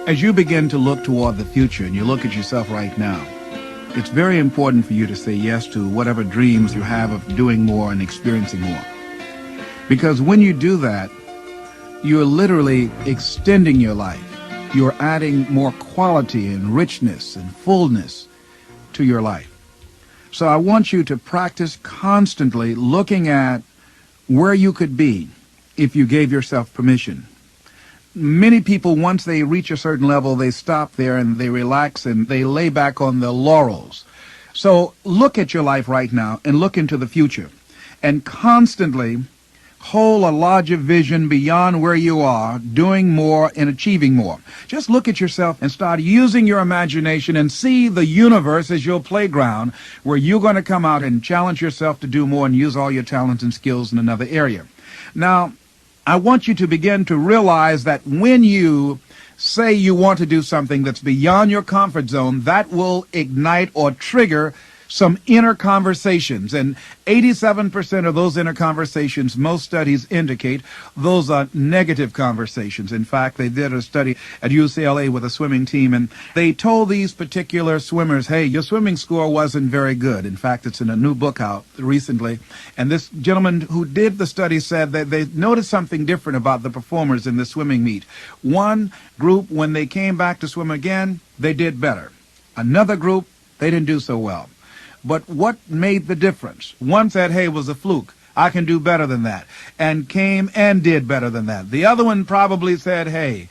As you begin to look toward the future and you look at yourself right now, it's very important for you to say yes to whatever dreams you have of doing more and experiencing more. Because when you do that, you're literally extending your life. You're adding more quality and richness and fullness to your life. So I want you to practice constantly looking at where you could be if you gave yourself permission. Many people, once they reach a certain level, they stop there and they relax and they lay back on their laurels. So look at your life right now and look into the future and constantly hold a larger vision beyond where you are, doing more and achieving more. Just look at yourself and start using your imagination and see the universe as your playground where you're going to come out and challenge yourself to do more and use all your talents and skills in another area. Now, I want you to begin to realize that when you say you want to do something that's beyond your comfort zone, that will ignite or trigger some inner conversations. And 87% of those inner conversations, most studies indicate, those are negative conversations. In fact, they did a study at UCLA with a swimming team, and they told these particular swimmers, hey, your swimming score wasn't very good. In fact, it's in a new book out recently. And this gentleman who did the study said that they noticed something different about the performers in the swimming meet. One group, when they came back to swim again, they did better. Another group, they didn't do so well. But what made the difference? One said, hey, it was a fluke. I can do better than that. And came and did better than that. The other one probably said, hey,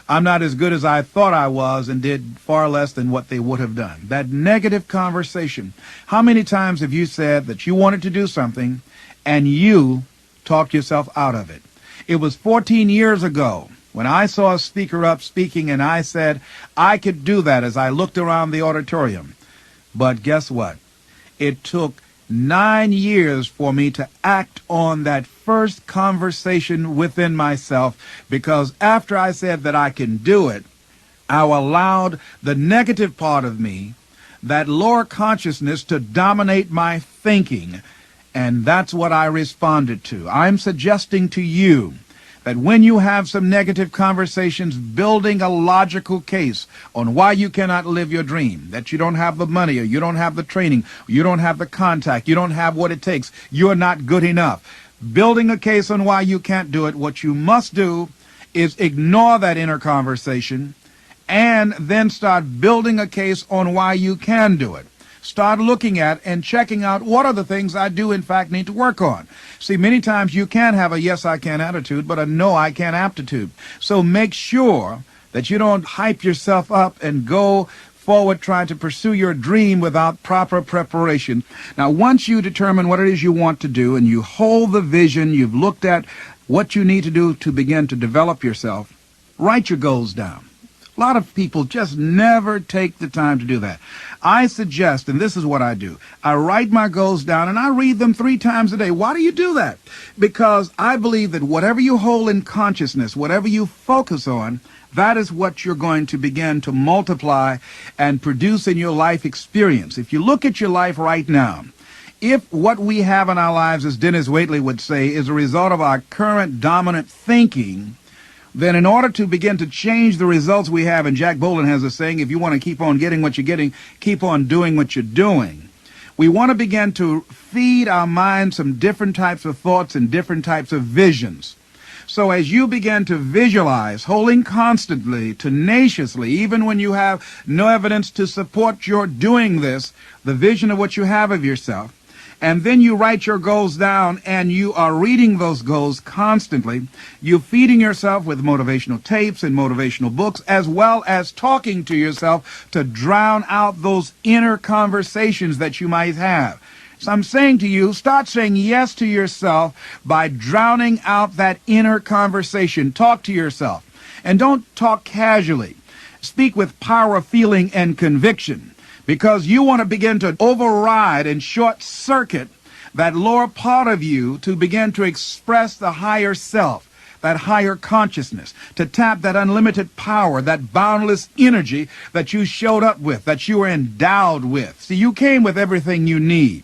I'm not as good as I thought I was and did far less than what they would have done. That negative conversation. How many times have you said that you wanted to do something and you talked yourself out of it? It was 14 years ago when I saw a speaker up speaking and I said, I could do that as I looked around the auditorium. But guess what? It took 9 years for me to act on that first conversation within myself, because after I said that I can do it, I allowed the negative part of me, that lower consciousness, to dominate my thinking. And that's what I responded to. I'm suggesting to you that when you have some negative conversations, building a logical case on why you cannot live your dream, that you don't have the money, or you don't have the training, you don't have the contact, you don't have what it takes, you're not good enough, building a case on why you can't do it, what you must do is ignore that inner conversation and then start building a case on why you can do it. Start looking at and checking out what are the things I do in fact need to work on. See, many times you can have a yes I can attitude, but a no I can aptitude. So make sure that you don't hype yourself up and go forward trying to pursue your dream without proper preparation. Now, once you determine what it is you want to do and you hold the vision, you've looked at what you need to do to begin to develop yourself, write your goals down. A lot of people just never take the time to do that. I suggest, and this is what I do, I write my goals down and I read them 3 times a day. Why do you do that? Because I believe that whatever you hold in consciousness, whatever you focus on, that is what you're going to begin to multiply and produce in your life experience. If you look at your life right now, if what we have in our lives, as Dennis Waitley would say, is a result of our current dominant thinking, then in order to begin to change the results we have, and Jack Boland has a saying, if you want to keep on getting what you're getting, keep on doing what you're doing. We want to begin to feed our minds some different types of thoughts and different types of visions. So as you begin to visualize, holding constantly, tenaciously, even when you have no evidence to support your doing this, the vision of what you have of yourself, and then you write your goals down and you are reading those goals constantly. You're feeding yourself with motivational tapes and motivational books, as well as talking to yourself to drown out those inner conversations that you might have. So I'm saying to you, start saying yes to yourself by drowning out that inner conversation. Talk to yourself. And don't talk casually. Speak with power of feeling and conviction. Because you want to begin to override and short-circuit that lower part of you to begin to express the higher self, that higher consciousness, to tap that unlimited power, that boundless energy that you showed up with, that you were endowed with. See, you came with everything you need.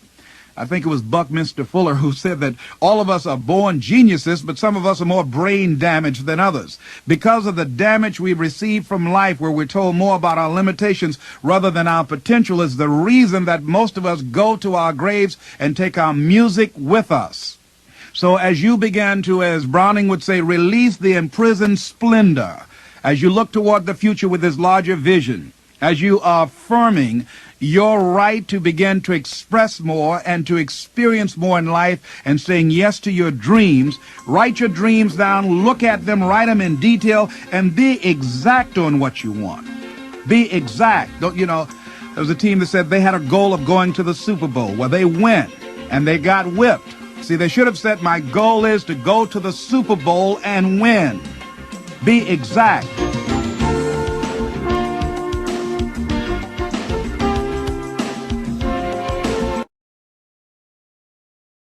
I think it was Buckminster Fuller who said that all of us are born geniuses, but some of us are more brain damaged than others. Because of the damage we receive from life, where we're told more about our limitations rather than our potential, is the reason that most of us go to our graves and take our music with us. So as you begin to, as Browning would say, release the imprisoned splendor, as you look toward the future with this larger vision, as you are affirming your right to begin to express more and to experience more in life and saying yes to your dreams, write your dreams down, look at them, write them in detail, and be exact on what you want. Be exact. Don't, you know, there was a team that said they had a goal of going to the Super Bowl. Well, they went, and they got whipped. See, they should have said, my goal is to go to the Super Bowl and win. Be exact.